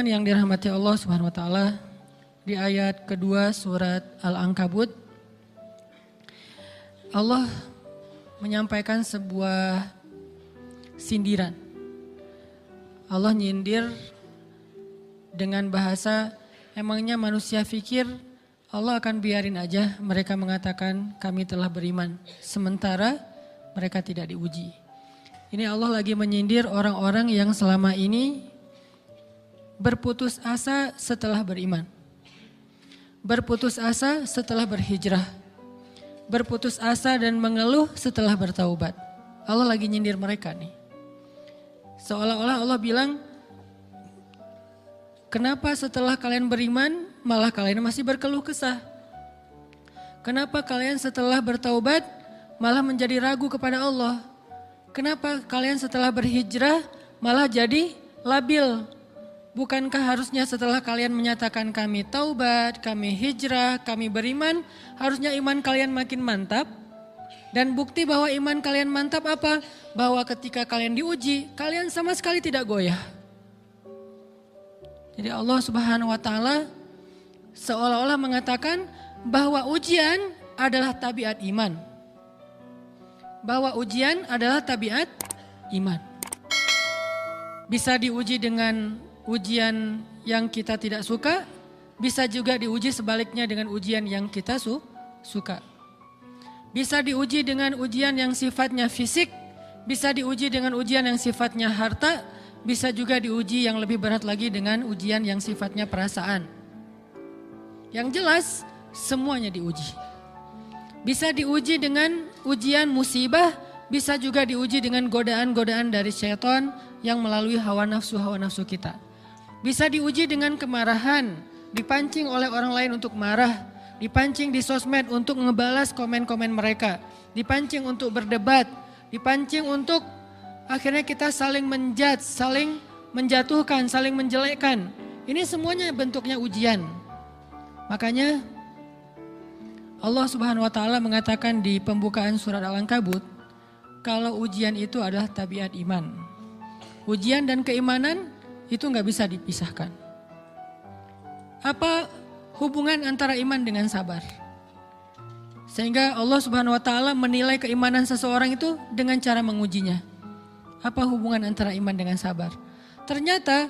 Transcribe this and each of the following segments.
teman-teman yang dirahmati Allah Subhanahu wa taala, di ayat kedua surat Al-Ankabut Allah menyampaikan sebuah sindiran. Allah nyindir dengan bahasa, emangnya manusia pikir Allah akan biarin aja mereka mengatakan kami telah beriman, sementara mereka tidak diuji. Ini Allah lagi menyindir orang-orang yang selama ini berputus asa setelah beriman. Berputus asa setelah berhijrah. Berputus asa dan mengeluh setelah bertaubat. Allah lagi nyindir mereka nih. Seolah-olah Allah bilang, kenapa setelah kalian beriman malah kalian masih berkeluh kesah? Kenapa kalian setelah bertaubat malah menjadi ragu kepada Allah? Kenapa kalian setelah berhijrah malah jadi labil? Bukankah harusnya setelah kalian menyatakan kami taubat, kami hijrah, kami beriman, harusnya iman kalian makin mantap? Dan bukti bahwa iman kalian mantap apa? Bahwa ketika kalian diuji, kalian sama sekali tidak goyah. Jadi Allah Subhanahu wa taala seolah-olah mengatakan bahwa ujian adalah tabiat iman. Bahwa ujian adalah tabiat iman. Bisa diuji dengan ujian yang kita tidak suka, bisa juga diuji sebaliknya dengan ujian yang kita suka. Bisa diuji dengan ujian yang sifatnya fisik, bisa diuji dengan ujian yang sifatnya harta, bisa juga diuji yang lebih berat lagi dengan ujian yang sifatnya perasaan. Yang jelas semuanya diuji. Bisa diuji dengan ujian musibah, bisa juga diuji dengan godaan-godaan dari syaitan yang melalui hawa nafsu kita. Bisa diuji dengan kemarahan, dipancing oleh orang lain untuk marah, dipancing di sosmed untuk ngebalas komen-komen mereka, dipancing untuk berdebat, dipancing untuk akhirnya kita saling menjudge, saling menjatuhkan, saling menjelekkan. Ini semuanya bentuknya ujian. Makanya Allah Subhanahu wa taala mengatakan di pembukaan surat Al-Ankabut, kalau ujian itu adalah tabiat iman. Ujian dan keimanan itu nggak bisa dipisahkan. Apa hubungan antara iman dengan sabar? Sehingga Allah Subhanahu wa taala menilai keimanan seseorang itu dengan cara mengujinya. Apa hubungan antara iman dengan sabar? Ternyata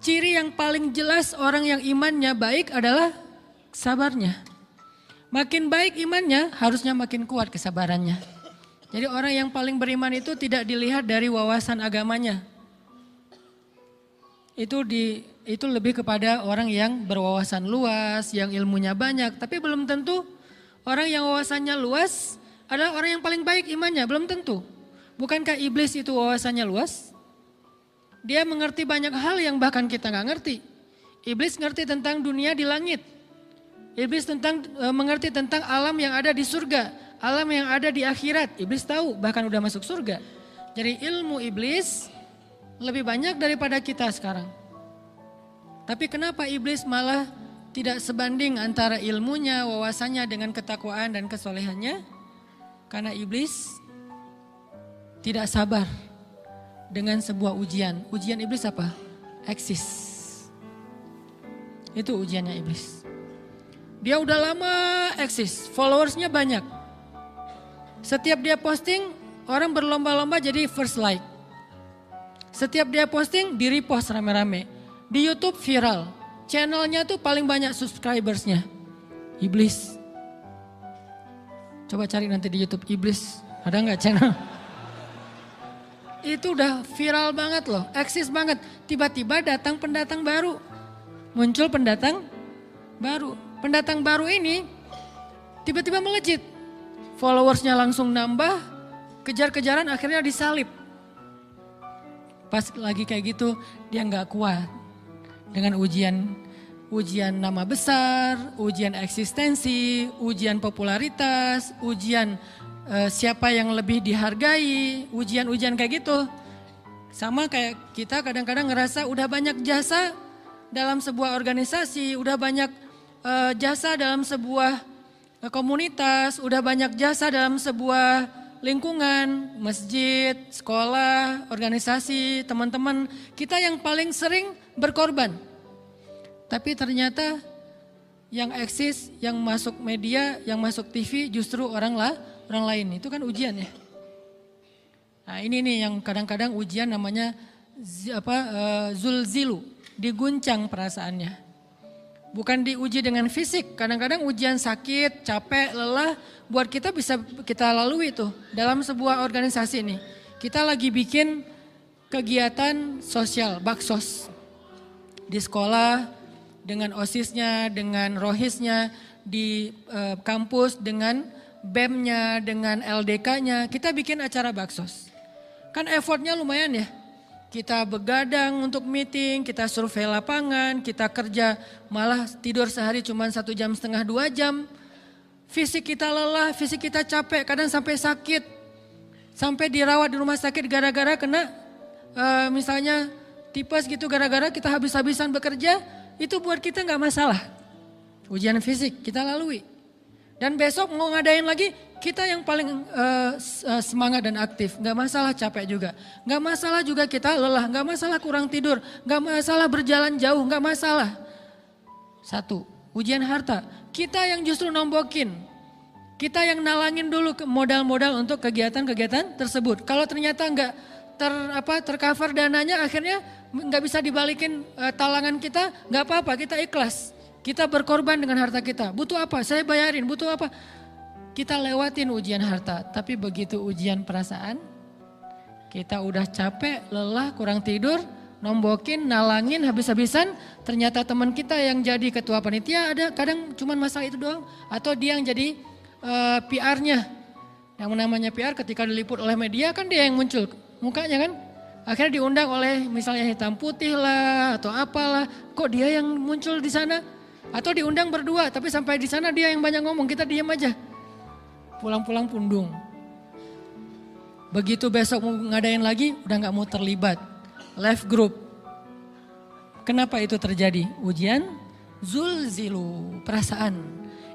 ciri yang paling jelas orang yang imannya baik adalah sabarnya. Makin baik imannya, harusnya makin kuat kesabarannya. Jadi orang yang paling beriman itu tidak dilihat dari wawasan agamanya. Itu lebih kepada orang yang berwawasan luas, yang ilmunya banyak. Tapi belum tentu orang yang wawasannya luas adalah orang yang paling baik imannya, belum tentu. Bukankah iblis itu wawasannya luas? Dia mengerti banyak hal yang bahkan kita gak ngerti. Iblis ngerti tentang dunia di langit. Iblis mengerti tentang alam yang ada di surga, alam yang ada di akhirat. Iblis tahu, bahkan udah masuk surga. Jadi ilmu iblis lebih banyak daripada kita sekarang. Tapi kenapa iblis malah tidak sebanding antara ilmunya, wawasannya dengan ketakwaan dan kesolehannya? Karena iblis tidak sabar dengan sebuah ujian. Ujian iblis apa? Eksis. Itu ujiannya iblis. Dia udah lama eksis, followersnya banyak. Setiap dia posting, orang berlomba-lomba jadi first like. Setiap dia posting, di repost rame-rame. Di YouTube viral. Channelnya tuh paling banyak subscribersnya. Iblis. Coba cari nanti di YouTube iblis. Ada gak channel? Itu udah viral banget loh. Eksis banget. Tiba-tiba datang pendatang baru. Muncul pendatang baru. Pendatang baru ini tiba-tiba melejit. Followersnya langsung nambah. Kejar-kejaran akhirnya disalib. Pas lagi kayak gitu dia gak kuat dengan ujian nama besar, ujian eksistensi, ujian popularitas, ujian siapa yang lebih dihargai, ujian-ujian kayak gitu. Sama kayak kita kadang-kadang ngerasa udah banyak jasa dalam sebuah organisasi, udah banyak jasa dalam sebuah komunitas, udah banyak jasa dalam sebuah lingkungan, masjid, sekolah, organisasi, teman-teman. Kita yang paling sering berkorban. Tapi ternyata yang eksis, yang masuk media, yang masuk TV justru orang lain. Itu kan ujian ya. Nah ini nih yang kadang-kadang ujian namanya zulzilu, diguncang perasaannya. Bukan diuji dengan fisik, kadang-kadang ujian sakit, capek, lelah, buat kita bisa kita lalui tuh dalam sebuah organisasi nih. Kita lagi bikin kegiatan sosial, baksos di sekolah, dengan OSIS-nya, dengan ROHIS-nya, di kampus, dengan BEM-nya, dengan LDK-nya, kita bikin acara baksos. Kan effortnya lumayan ya. Kita begadang untuk meeting, kita survei lapangan, kita kerja malah tidur sehari cuma 1,5 jam, 2 jam. Fisik kita lelah, fisik kita capek, kadang sampai sakit. Sampai dirawat di rumah sakit gara-gara kena misalnya tipes gitu, gara-gara kita habis-habisan bekerja, itu buat kita gak masalah. Ujian fisik kita lalui. Dan besok mau ngadain lagi, kita yang paling semangat dan aktif. Gak masalah capek juga. Gak masalah juga kita lelah, gak masalah kurang tidur, gak masalah berjalan jauh, gak masalah. Satu, ujian harta. Kita yang justru nombokin. Kita yang nalangin dulu modal-modal untuk kegiatan-kegiatan tersebut. Kalau ternyata gak tercover dananya, akhirnya gak bisa dibalikin talangan kita, gak apa-apa, kita ikhlas. Kita berkorban dengan harta kita. Butuh apa? Saya bayarin. Butuh apa? Kita lewatin ujian harta. Tapi begitu ujian perasaan, kita udah capek, lelah, kurang tidur, nombokin, nalangin habis-habisan. Ternyata teman kita yang jadi ketua panitia ada kadang cuma masalah itu doang. Atau dia yang jadi PR-nya. Yang namanya PR ketika diliput oleh media kan dia yang muncul mukanya kan. Akhirnya diundang oleh misalnya hitam putih lah atau apalah. Kok dia yang muncul di sana? Atau diundang berdua, tapi sampai di sana dia yang banyak ngomong, kita diam aja. Pulang-pulang pundung. Begitu besok mau ngadain lagi, udah gak mau terlibat. Left group. Kenapa itu terjadi? Ujian zulzilu, perasaan.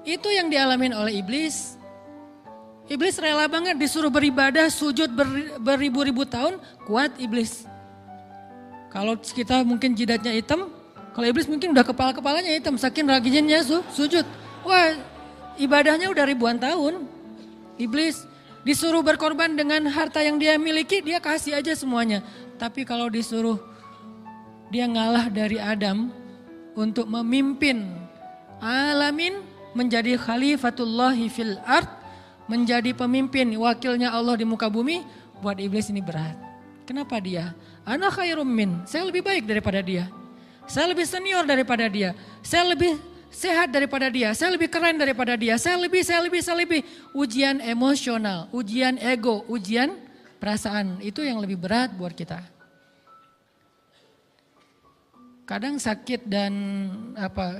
Itu yang dialamin oleh iblis. Iblis rela banget disuruh beribadah, sujud beribu-ribu tahun, kuat iblis. Kalau kita mungkin jidatnya hitam, kalau iblis mungkin udah kepala-kepalanya hitam, saking rajinnya sujud. Wah, ibadahnya udah ribuan tahun. Iblis disuruh berkorban dengan harta yang dia miliki, dia kasih aja semuanya. Tapi kalau disuruh dia ngalah dari Adam untuk memimpin alamin, menjadi khalifatullahi fil ard, menjadi pemimpin, wakilnya Allah di muka bumi, buat iblis ini berat. Kenapa dia? Ana khairum min, saya lebih baik daripada dia. Saya lebih senior daripada dia. Saya lebih sehat daripada dia. Saya lebih keren daripada dia. Saya lebih. Ujian emosional, ujian ego, ujian perasaan. Itu yang lebih berat buat kita. Kadang sakit dan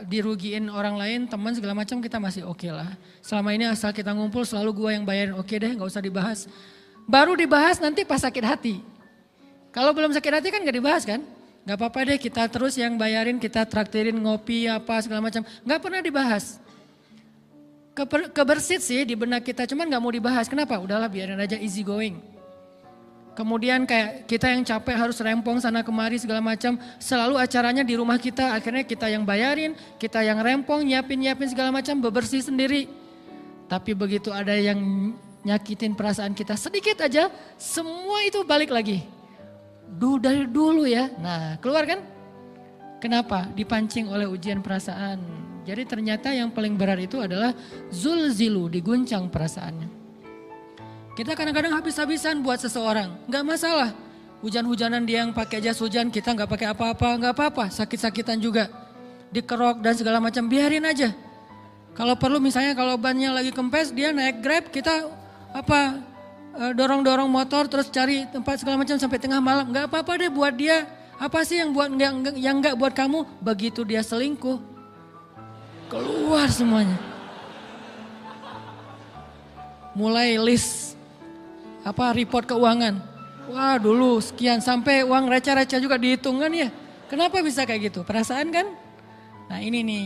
dirugiin orang lain, teman segala macam kita masih oke lah. Selama ini asal kita ngumpul selalu gua yang bayarin, oke deh gak usah dibahas. Baru dibahas nanti pas sakit hati. Kalau belum sakit hati kan gak dibahas kan? Gak apa-apa deh kita terus yang bayarin, kita traktirin ngopi apa segala macam. Gak pernah dibahas. Kebersit sih di benak kita, cuman gak mau dibahas. Kenapa? Udahlah biarin aja, easy going. Kemudian kayak kita yang capek harus rempong sana kemari segala macam. Selalu acaranya di rumah kita, akhirnya kita yang bayarin, kita yang rempong, nyiapin segala macam, bebersih sendiri. Tapi begitu ada yang nyakitin perasaan kita sedikit aja, semua itu balik lagi. Dari dulu ya. Nah, keluar kan? Kenapa? Dipancing oleh ujian perasaan. Jadi ternyata yang paling berat itu adalah zulzilu, diguncang perasaannya. Kita kadang-kadang habis-habisan buat seseorang, gak masalah. Hujan-hujanan dia yang pakai jas hujan, kita gak pakai apa-apa, gak apa-apa. Sakit-sakitan juga, dikerok dan segala macam, biarin aja. Kalau perlu misalnya kalau bannya lagi kempes, dia naik Grab, kita dorong-dorong motor terus cari tempat segala macam sampai tengah malam. Gak apa-apa deh buat dia. Apa sih yang gak buat kamu? Begitu dia selingkuh, keluar semuanya. Mulai list report keuangan. Wah dulu sekian, sampai uang receh-receh juga dihitung kan ya. Kenapa bisa kayak gitu? Perasaan kan? Nah ini nih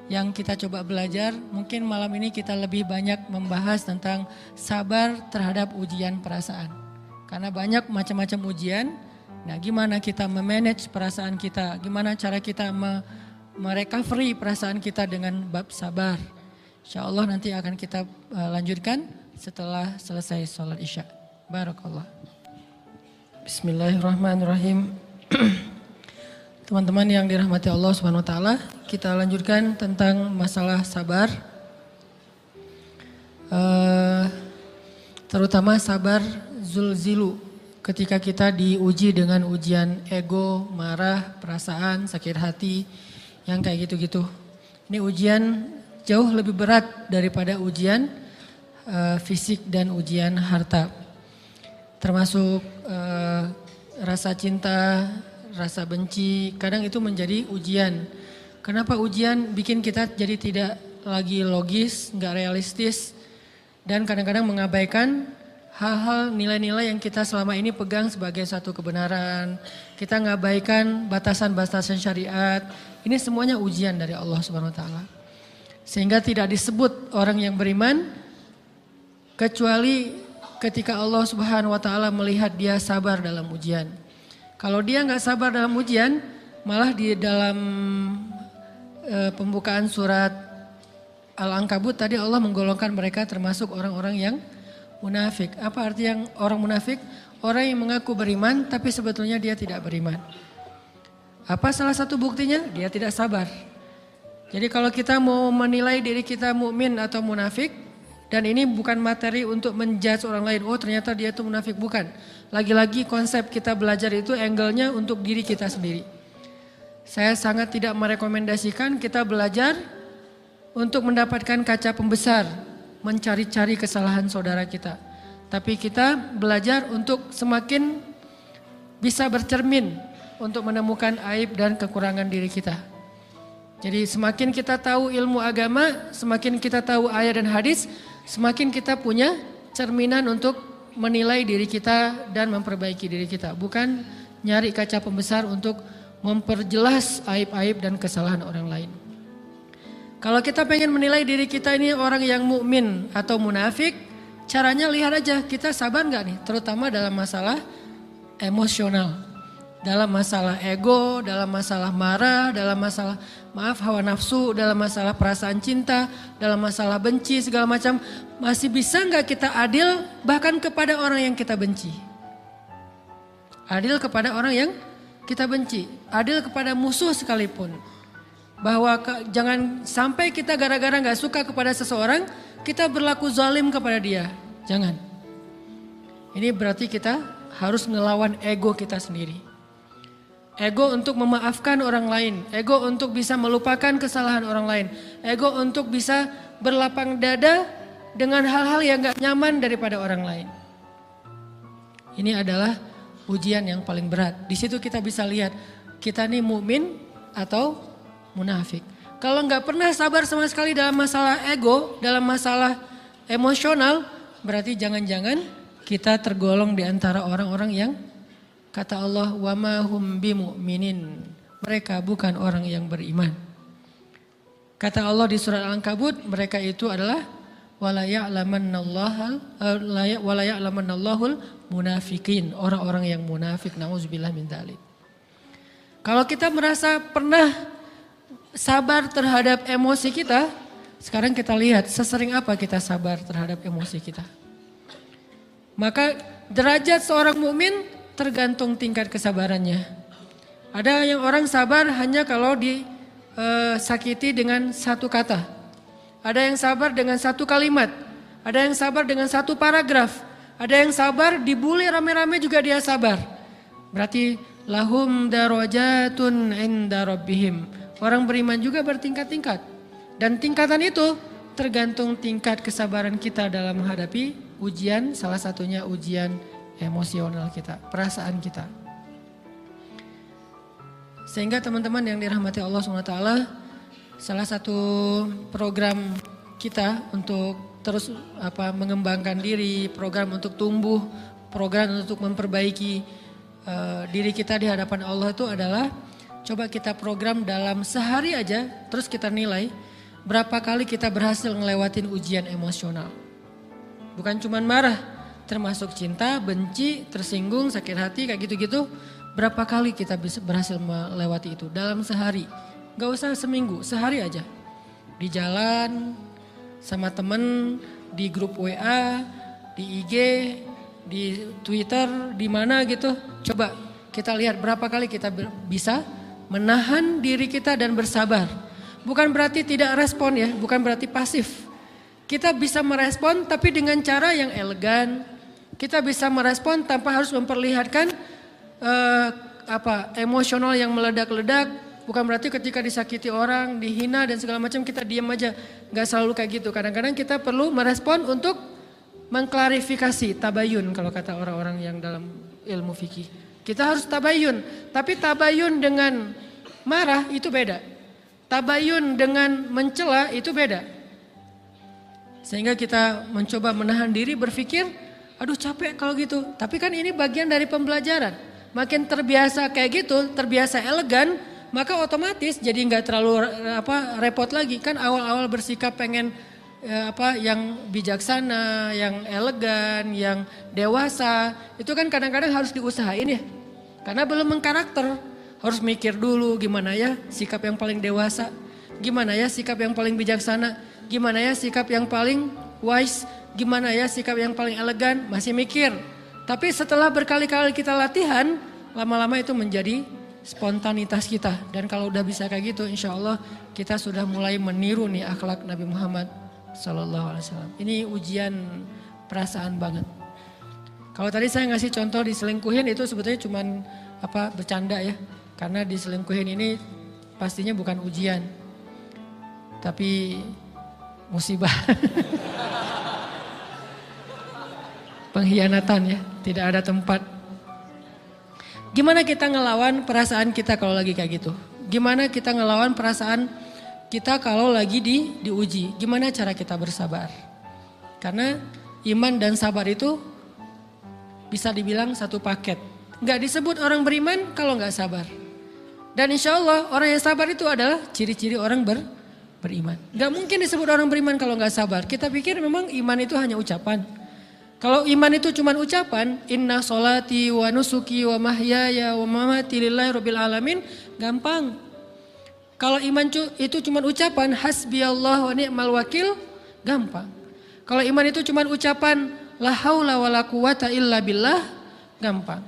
yang kita coba belajar. Mungkin malam ini kita lebih banyak membahas tentang sabar terhadap ujian perasaan. Karena banyak macam-macam ujian Nah, gimana kita memanage perasaan kita? Gimana cara kita merecovery perasaan kita dengan bab sabar? Insya Allah nanti akan kita lanjutkan setelah selesai sholat isya. Barakallah. Bismillahirrahmanirrahim. Teman-teman yang dirahmati Allah Subhanahu wa taala, kita lanjutkan tentang masalah sabar. Terutama sabar zulzilu, ketika kita diuji dengan ujian ego, marah, perasaan, sakit hati, yang kayak gitu-gitu. Ini ujian jauh lebih berat daripada ujian fisik dan ujian harta. Termasuk rasa cinta, rasa benci, kadang itu menjadi ujian. Kenapa ujian bikin kita jadi tidak lagi logis, nggak realistis, dan kadang-kadang mengabaikan hal-hal nilai-nilai yang kita selama ini pegang sebagai satu kebenaran. Kita ngabaikan batasan-batasan syariat. Ini semuanya ujian dari Allah Subhanahu wa taala. Sehingga tidak disebut orang yang beriman kecuali ketika Allah Subhanahu wa taala melihat dia sabar dalam ujian. Kalau dia nggak sabar dalam ujian, malah di dalam pembukaan surat Al-Ankabut tadi Allah menggolongkan mereka termasuk orang-orang yang munafik. Apa arti yang orang munafik? Orang yang mengaku beriman tapi sebetulnya dia tidak beriman. Apa salah satu buktinya? Dia tidak sabar. Jadi kalau kita mau menilai diri kita mukmin atau munafik, dan ini bukan materi untuk menjudge orang lain, oh ternyata dia itu munafik, bukan. Lagi-lagi konsep kita belajar itu angle-nya untuk diri kita sendiri. Saya sangat tidak merekomendasikan kita belajar untuk mendapatkan kaca pembesar, mencari-cari kesalahan saudara kita. Tapi kita belajar untuk semakin bisa bercermin untuk menemukan aib dan kekurangan diri kita. Jadi semakin kita tahu ilmu agama, semakin kita tahu ayat dan hadis, semakin kita punya cerminan untuk menilai diri kita dan memperbaiki diri kita. Bukan nyari kaca pembesar untuk memperjelas aib-aib dan kesalahan orang lain. Kalau kita pengen menilai diri kita ini orang yang mukmin atau munafik, caranya lihat aja kita sabar nggak nih, terutama dalam masalah emosional, dalam masalah ego, dalam masalah marah, dalam masalah hawa nafsu, dalam masalah perasaan cinta, dalam masalah benci segala macam, masih bisa nggak kita adil bahkan kepada orang yang kita benci, adil kepada orang yang kita benci, adil kepada musuh sekalipun. Bahwa jangan sampai kita gara-gara gak suka kepada seseorang, kita berlaku zalim kepada dia. Jangan. Ini berarti kita harus ngelawan ego kita sendiri. Ego untuk memaafkan orang lain. Ego untuk bisa melupakan kesalahan orang lain. Ego untuk bisa berlapang dada dengan hal-hal yang gak nyaman daripada orang lain. Ini adalah ujian yang paling berat. Di situ kita bisa lihat kita nih mukmin atau munafik. Kalau nggak pernah sabar sama sekali dalam masalah ego, dalam masalah emosional, berarti jangan-jangan kita tergolong di antara orang-orang yang kata Allah wa ma hum bimu'minin. Mereka bukan orang yang beriman. Kata Allah di surat Al-Ankabut, mereka itu adalah wala ya'lamannallahul munafikin, orang-orang yang munafik. Nauzubillah min dzalik. Kalau kita merasa pernah sabar terhadap emosi kita, sekarang kita lihat sesering apa kita sabar terhadap emosi kita. Maka derajat seorang mukmin tergantung tingkat kesabarannya. Ada yang orang sabar hanya kalau disakiti dengan satu kata. Ada yang sabar dengan satu kalimat. Ada yang sabar dengan satu paragraf. Ada yang sabar dibully rame-rame juga dia sabar. Berarti lahum darajatun inda rabbihim. Orang beriman juga bertingkat-tingkat. Dan tingkatan itu tergantung tingkat kesabaran kita dalam menghadapi ujian. Salah satunya ujian emosional kita, perasaan kita. Sehingga teman-teman yang dirahmati Allah SWT, salah satu program kita untuk terus mengembangkan diri, program untuk tumbuh, program untuk memperbaiki diri kita di hadapan Allah itu adalah coba kita program dalam sehari aja, terus kita nilai berapa kali kita berhasil ngelewatin ujian emosional. Bukan cuma marah, termasuk cinta, benci, tersinggung, sakit hati, kayak gitu-gitu. Berapa kali kita bisa berhasil melewati itu dalam sehari? Gak usah seminggu, sehari aja. Di jalan, sama temen, di grup WA, di IG, di Twitter, di mana gitu. Coba kita lihat berapa kali kita bisa menahan diri kita dan bersabar. Bukan berarti tidak respon ya, bukan berarti pasif. Kita bisa merespon tapi dengan cara yang elegan. Kita bisa merespon tanpa harus memperlihatkan emosional yang meledak-ledak. Bukan berarti ketika disakiti orang, dihina dan segala macam kita diam aja. Gak selalu kayak gitu. Kadang-kadang kita perlu merespon untuk mengklarifikasi, tabayun kalau kata orang-orang yang dalam ilmu fikih. Kita harus tabayun. Tapi tabayun dengan marah itu beda. Tabayun dengan mencela itu beda. Sehingga kita mencoba menahan diri berpikir, aduh capek kalau gitu. Tapi kan ini bagian dari pembelajaran. Makin terbiasa kayak gitu, terbiasa elegan, maka otomatis jadi nggak terlalu repot lagi. Kan awal-awal bersikap pengen yang bijaksana, yang elegan, yang dewasa, itu kan kadang-kadang harus diusahain ya. Karena belum mengkarakter, harus mikir dulu gimana ya sikap yang paling dewasa, gimana ya sikap yang paling bijaksana, gimana ya sikap yang paling wise, gimana ya sikap yang paling elegan, masih mikir. Tapi setelah berkali-kali kita latihan, lama-lama itu menjadi spontanitas kita. Dan kalau udah bisa kayak gitu, insya Allah kita sudah mulai meniru nih akhlak Nabi Muhammad SAW. Ini ujian perasaan banget. Kalau tadi saya ngasih contoh diselingkuhin itu sebetulnya cuman bercanda ya. Karena diselingkuhin ini pastinya bukan ujian, tapi musibah. Pengkhianatan ya, tidak ada tempat. Gimana kita ngelawan perasaan kita kalau lagi kayak gitu? Gimana kita ngelawan perasaan kita kalau lagi diuji? Gimana cara kita bersabar? Karena iman dan sabar itu bisa dibilang satu paket. Gak disebut orang beriman kalau gak sabar. Dan insya Allah orang yang sabar itu adalah ciri-ciri orang beriman. Gak mungkin disebut orang beriman kalau gak sabar. Kita pikir memang iman itu hanya ucapan. Kalau iman itu cuma ucapan, inna sholati wa nusuki wa mahyaya wa mamati lillahi rabbil alamin, gampang. Kalau iman itu cuma ucapan, hasbiyallah wa ni'mal wakil, gampang. Kalau iman itu cuma ucapan, la haula wa la quwata illa billah, gampang.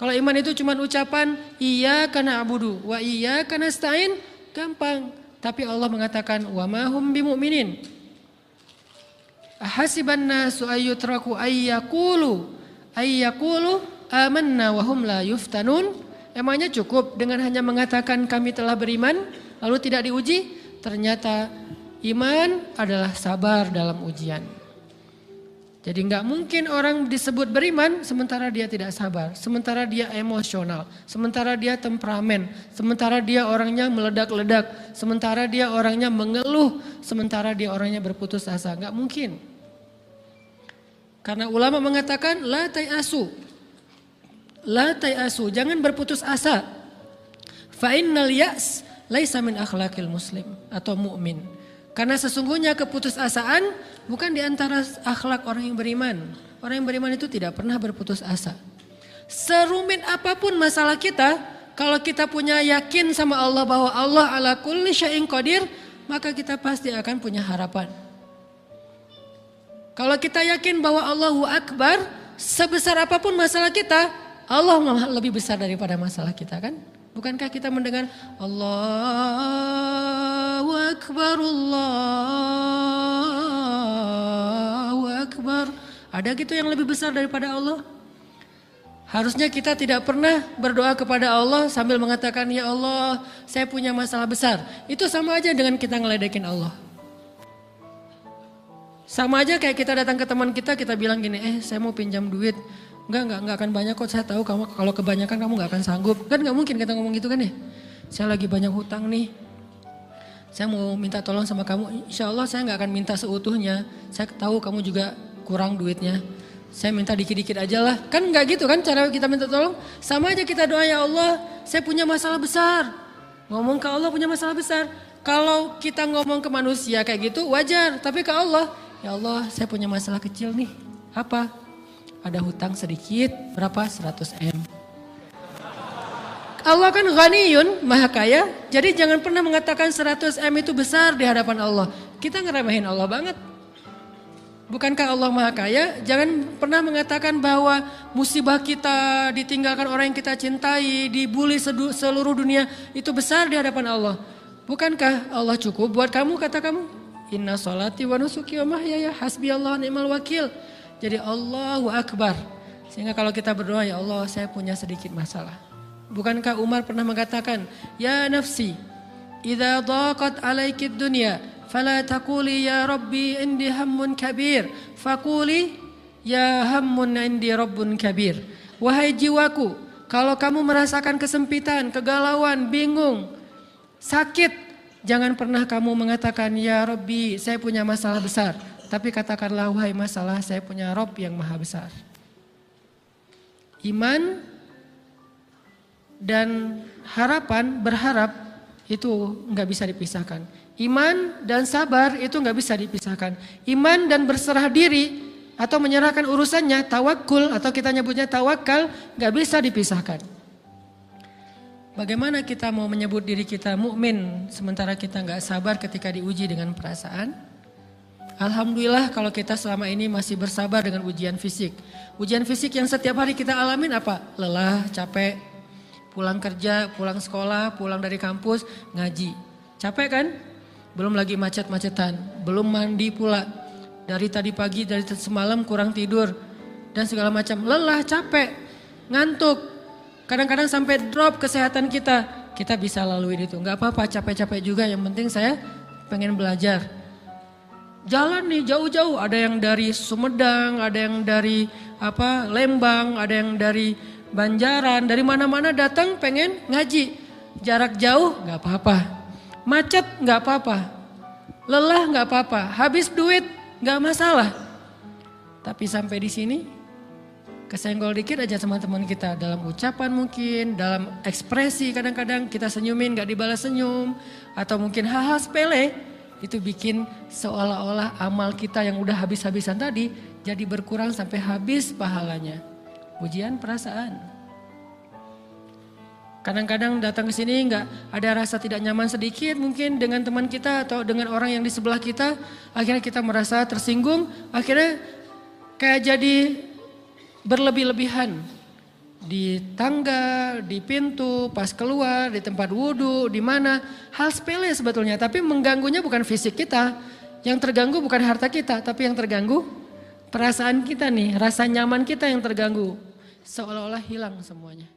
Kalau iman itu cuma ucapan, iyyaka na'budu wa iyyaka nasta'in, gampang. Tapi Allah mengatakan, wa ma hum bimu'minin. Ahasiban nasu ayyutraku ayyakulu amanna wa hum la yuftanun. Emangnya cukup dengan hanya mengatakan kami telah beriman lalu tidak diuji? Ternyata iman adalah sabar dalam ujian. Jadi nggak mungkin orang disebut beriman sementara dia tidak sabar, sementara dia emosional, sementara dia temperamen, sementara dia orangnya meledak-ledak, sementara dia orangnya mengeluh, sementara dia orangnya berputus asa. Nggak mungkin. Karena ulama mengatakan la tayasu, jangan berputus asa. Fa innal ya's laisa min akhlaqil muslim atau mu'min. Karena sesungguhnya keputusasaan bukan di antara akhlak orang yang beriman. Orang yang beriman itu tidak pernah berputus asa. Serumit apapun masalah kita, kalau kita punya yakin sama Allah bahwa Allah ala kulli syai'in qadir, maka kita pasti akan punya harapan. Kalau kita yakin bahwa Allahu Akbar, sebesar apapun masalah kita, Allah lebih besar daripada masalah kita kan? Bukankah kita mendengar Allahu Akbar, Allahu Akbar. Ada gitu yang lebih besar daripada Allah? Harusnya kita tidak pernah berdoa kepada Allah sambil mengatakan, ya Allah saya punya masalah besar. Itu sama aja dengan kita ngeledekin Allah. Sama aja kayak kita datang ke teman kita bilang gini, saya mau pinjam duit. Enggak akan banyak kok, saya tahu kamu kalau kebanyakan kamu gak akan sanggup. Kan gak mungkin kita ngomong gitu kan ya. Saya lagi banyak hutang nih. Saya mau minta tolong sama kamu, insya Allah saya gak akan minta seutuhnya. Saya tahu kamu juga kurang duitnya. Saya minta dikit-dikit aja lah. Kan gak gitu kan cara kita minta tolong. Sama aja kita doa, ya Allah saya punya masalah besar. Ngomong ke Allah punya masalah besar. Kalau kita ngomong ke manusia kayak gitu wajar. Tapi ke Allah, ya Allah saya punya masalah kecil nih. Apa? Ada hutang sedikit, berapa? 100 M. Allah kan ghaniyun, maha kaya. Jadi jangan pernah mengatakan 100 M itu besar di hadapan Allah. Kita ngeremehin Allah banget. Bukankah Allah maha kaya? Jangan pernah mengatakan bahwa musibah kita, ditinggalkan orang yang kita cintai, dibully seluruh dunia, itu besar di hadapan Allah. Bukankah Allah cukup buat kamu, kata kamu? Inna sholati wa nusuki wa mahyaya hasbiyallahu ni'mal wakil. Jadi Allahu Akbar. Sehingga kalau kita berdoa, ya Allah saya punya sedikit masalah. Bukankah Umar pernah mengatakan, ya nafsi, idza dhaqat alaikid dunya, fala taquli ya Rabbi indi hammun kabir, faquli ya hammun indi rabbun kabir. Wahai jiwaku, kalau kamu merasakan kesempitan, kegalauan, bingung, sakit, jangan pernah kamu mengatakan ya Rabbi saya punya masalah besar. Tapi katakanlah wahai masalah saya punya Rabb yang maha besar. Iman dan harapan, berharap itu nggak bisa dipisahkan. Iman dan sabar itu nggak bisa dipisahkan. Iman dan berserah diri atau menyerahkan urusannya, tawakul atau kita nyebutnya tawakal, nggak bisa dipisahkan. Bagaimana kita mau menyebut diri kita mukmin sementara kita nggak sabar ketika diuji dengan perasaan? Alhamdulillah kalau kita selama ini masih bersabar dengan ujian fisik. Ujian fisik yang setiap hari kita alamin apa? Lelah, capek, pulang kerja, pulang sekolah, pulang dari kampus, ngaji. Capek kan? Belum lagi macet-macetan, belum mandi pula. Dari tadi pagi, dari semalam kurang tidur. Dan segala macam, lelah, capek, ngantuk. Kadang-kadang sampai drop kesehatan kita. Kita bisa lalui itu, gak apa-apa capek-capek juga, yang penting saya pengen belajar. Jalan nih jauh-jauh, ada yang dari Sumedang, ada yang dari Lembang, ada yang dari Banjaran, dari mana-mana datang pengen ngaji. Jarak jauh gak apa-apa. Macet gak apa-apa, lelah gak apa-apa, habis duit gak masalah. Tapi sampai di sini kesenggol dikit aja sama teman kita dalam ucapan mungkin, dalam ekspresi kadang-kadang kita senyumin gak dibalas senyum. Atau mungkin hal-hal sepele itu bikin seolah-olah amal kita yang udah habis-habisan tadi jadi berkurang sampai habis pahalanya. Ujian perasaan. Kadang-kadang datang ke sini nggak ada rasa tidak nyaman sedikit mungkin dengan teman kita atau dengan orang yang di sebelah kita. Akhirnya kita merasa tersinggung, akhirnya kayak jadi berlebih-lebihan. Di tangga, di pintu, pas keluar, di tempat wudhu, di mana. Hal sepele sebetulnya, tapi mengganggunya bukan fisik kita. Yang terganggu bukan harta kita, tapi yang terganggu perasaan kita nih, rasa nyaman kita yang terganggu. Seolah-olah hilang semuanya.